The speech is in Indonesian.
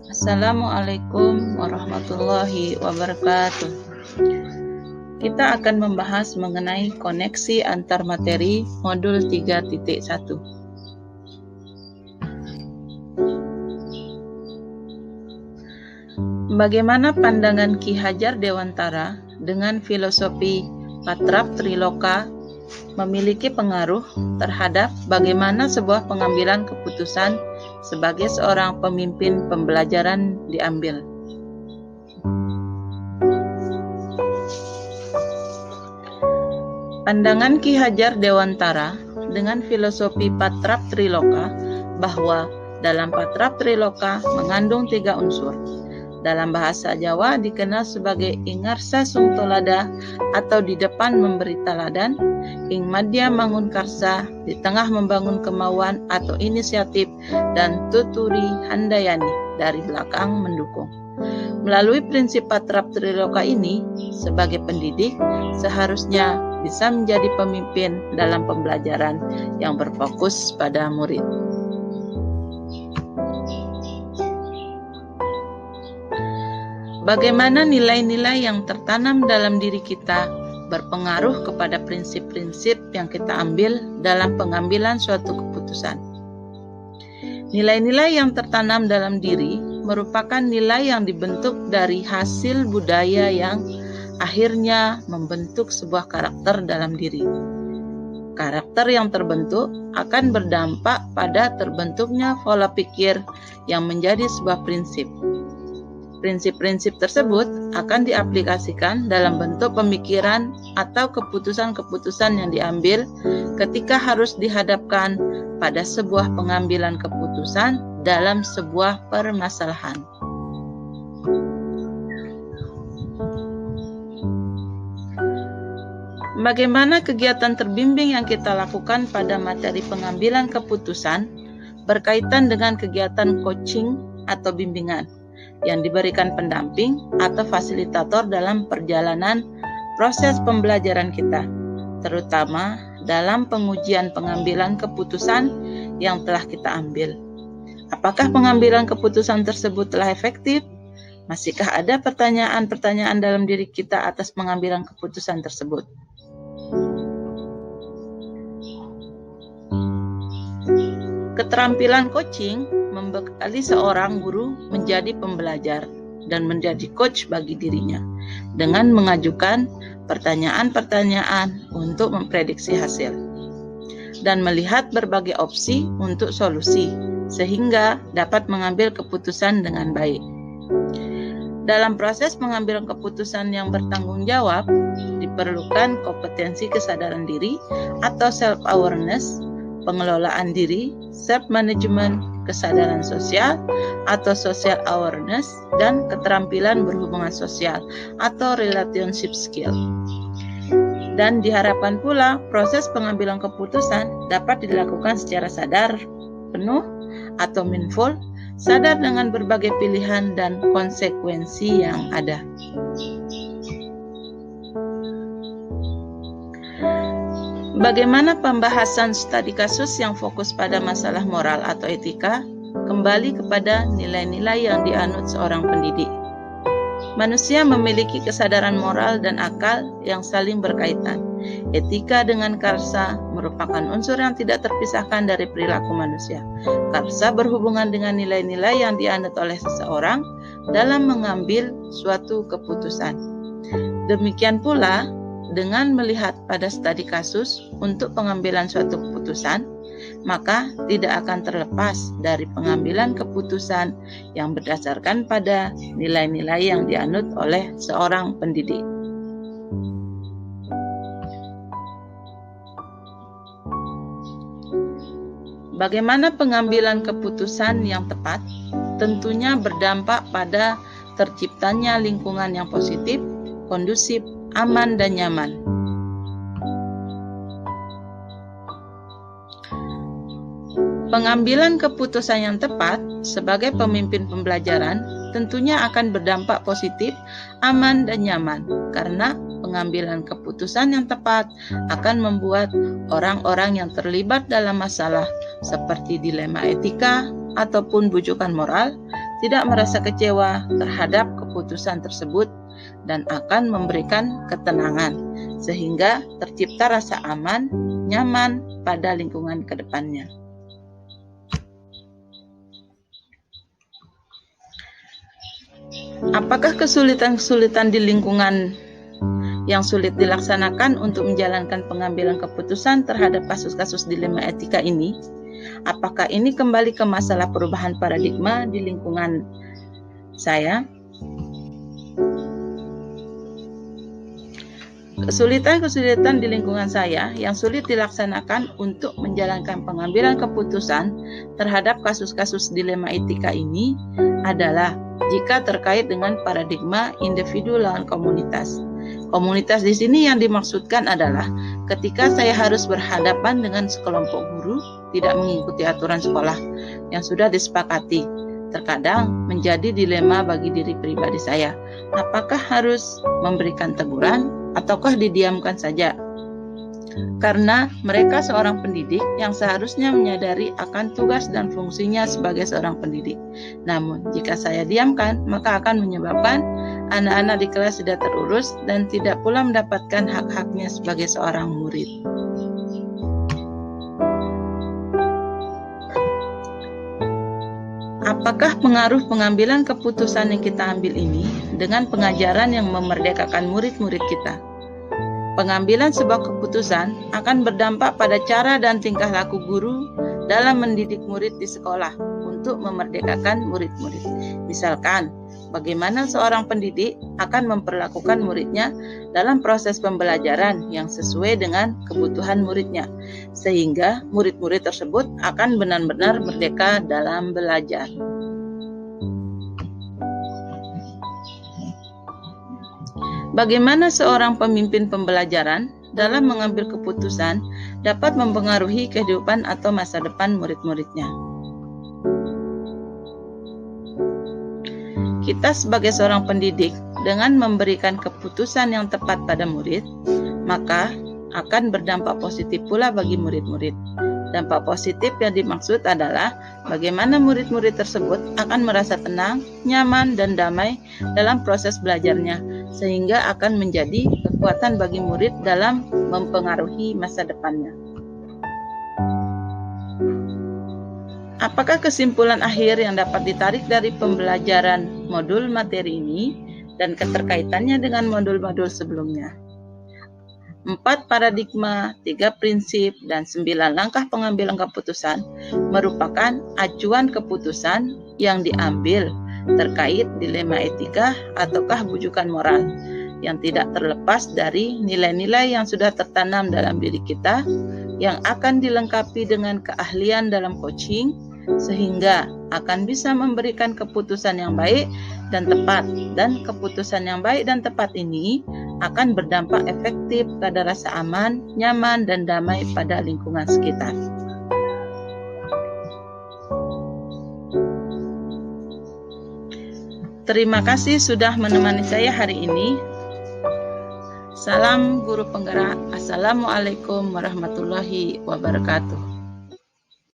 Assalamualaikum warahmatullahi wabarakatuh. Kita akan membahas mengenai koneksi antar materi modul 3.1. Bagaimana pandangan Ki Hajar Dewantara dengan filosofi Patrap-Triloka memiliki pengaruh terhadap bagaimana sebuah pengambilan keputusan sebagai seorang pemimpin pembelajaran diambil. Pandangan Ki Hajar Dewantara dengan filosofi Patrap-Triloka bahwa dalam Patrap-Triloka mengandung 3 unsur. Dalam bahasa Jawa dikenal sebagai ingarsa sungtolada atau di depan memberi taladan, ing madya mangun karsa, di tengah membangun kemauan atau inisiatif, dan tuturi handayani, dari belakang mendukung. Melalui prinsip Patrap-Triloka ini, sebagai pendidik seharusnya bisa menjadi pemimpin dalam pembelajaran yang berfokus pada murid. Bagaimana nilai-nilai yang tertanam dalam diri kita berpengaruh kepada prinsip-prinsip yang kita ambil dalam pengambilan suatu keputusan. Nilai-nilai yang tertanam dalam diri merupakan nilai yang dibentuk dari hasil budaya yang akhirnya membentuk sebuah karakter dalam diri. Karakter yang terbentuk akan berdampak pada terbentuknya pola pikir yang menjadi sebuah prinsip. Prinsip-prinsip tersebut akan diaplikasikan dalam bentuk pemikiran atau keputusan-keputusan yang diambil ketika harus dihadapkan pada sebuah pengambilan keputusan dalam sebuah permasalahan. Bagaimana kegiatan terbimbing yang kita lakukan pada materi pengambilan keputusan berkaitan dengan kegiatan coaching atau bimbingan yang diberikan pendamping atau fasilitator dalam perjalanan proses pembelajaran kita, terutama dalam pengujian pengambilan keputusan yang telah kita ambil. Apakah pengambilan keputusan tersebut telah efektif? Masihkah ada pertanyaan-pertanyaan dalam diri kita atas pengambilan keputusan tersebut? Keterampilan coaching membekali seorang guru menjadi pembelajar dan menjadi coach bagi dirinya dengan mengajukan pertanyaan-pertanyaan untuk memprediksi hasil dan melihat berbagai opsi untuk solusi sehingga dapat mengambil keputusan dengan baik. Dalam proses pengambilan keputusan yang bertanggung jawab diperlukan kompetensi kesadaran diri atau self-awareness, pengelolaan diri, self-management, kesadaran sosial atau social awareness, dan keterampilan berhubungan sosial atau relationship skill. Dan diharapkan pula proses pengambilan keputusan dapat dilakukan secara sadar, penuh, atau mindful, sadar dengan berbagai pilihan dan konsekuensi yang ada. Bagaimana pembahasan studi kasus yang fokus pada masalah moral atau etika kembali kepada nilai-nilai yang dianut seorang pendidik. Manusia memiliki kesadaran moral dan akal yang saling berkaitan. Etika dengan karsa merupakan unsur yang tidak terpisahkan dari perilaku manusia. Karsa berhubungan dengan nilai-nilai yang dianut oleh seseorang dalam mengambil suatu keputusan. Demikian pula dengan melihat pada studi kasus untuk pengambilan suatu keputusan, maka tidak akan terlepas dari pengambilan keputusan yang berdasarkan pada nilai-nilai yang dianut oleh seorang pendidik. Bagaimana pengambilan keputusan yang tepat? Tentunya berdampak pada terciptanya lingkungan yang positif, kondusif, aman dan nyaman. Pengambilan keputusan yang tepat sebagai pemimpin pembelajaran tentunya akan berdampak positif, aman dan nyaman karena pengambilan keputusan yang tepat akan membuat orang-orang yang terlibat dalam masalah seperti dilema etika ataupun bujukan moral, tidak merasa kecewa terhadap keputusan tersebut dan akan memberikan ketenangan sehingga tercipta rasa aman, nyaman pada lingkungan ke depannya. Apakah kesulitan-kesulitan di lingkungan yang sulit dilaksanakan untuk menjalankan pengambilan keputusan terhadap kasus-kasus dilema etika ini? Apakah ini kembali ke masalah perubahan paradigma di lingkungan saya? Kesulitan-kesulitan di lingkungan saya yang sulit dilaksanakan untuk menjalankan pengambilan keputusan terhadap kasus-kasus dilema etika ini adalah jika terkait dengan paradigma individu lawan komunitas. Komunitas di sini yang dimaksudkan adalah ketika saya harus berhadapan dengan sekelompok guru tidak mengikuti aturan sekolah yang sudah disepakati. Terkadang menjadi dilema bagi diri pribadi saya. Apakah harus memberikan teguran ataukah didiamkan saja? Karena mereka seorang pendidik yang seharusnya menyadari akan tugas dan fungsinya sebagai seorang pendidik. Namun, jika saya diamkan, maka akan menyebabkan anak-anak di kelas tidak terurus dan tidak pula mendapatkan hak-haknya sebagai seorang murid. Apakah pengaruh pengambilan keputusan yang kita ambil ini dengan pengajaran yang memerdekakan murid-murid kita? Pengambilan sebuah keputusan akan berdampak pada cara dan tingkah laku guru dalam mendidik murid di sekolah untuk memerdekakan murid-murid. Misalkan, bagaimana seorang pendidik akan memperlakukan muridnya dalam proses pembelajaran yang sesuai dengan kebutuhan muridnya, sehingga murid-murid tersebut akan benar-benar merdeka dalam belajar. Bagaimana seorang pemimpin pembelajaran dalam mengambil keputusan dapat mempengaruhi kehidupan atau masa depan murid-muridnya. Kita sebagai seorang pendidik dengan memberikan keputusan yang tepat pada murid, maka akan berdampak positif pula bagi murid-murid. Dampak positif yang dimaksud adalah bagaimana murid-murid tersebut akan merasa tenang, nyaman, dan damai dalam proses belajarnya, sehingga akan menjadi kekuatan bagi murid dalam mempengaruhi masa depannya. Apakah kesimpulan akhir yang dapat ditarik dari pembelajaran modul materi ini dan keterkaitannya dengan modul-modul sebelumnya? 4 paradigma, 3 prinsip, dan 9 langkah pengambilan keputusan merupakan acuan keputusan yang diambil terkait dilema etika ataukah bujukan moral yang tidak terlepas dari nilai-nilai yang sudah tertanam dalam diri kita yang akan dilengkapi dengan keahlian dalam coaching sehingga akan bisa memberikan keputusan yang baik dan tepat, dan keputusan yang baik dan tepat ini akan berdampak efektif pada rasa aman, nyaman, dan damai pada lingkungan sekitar. Terima kasih sudah menemani saya hari ini. Salam guru penggerak. Assalamualaikum warahmatullahi wabarakatuh.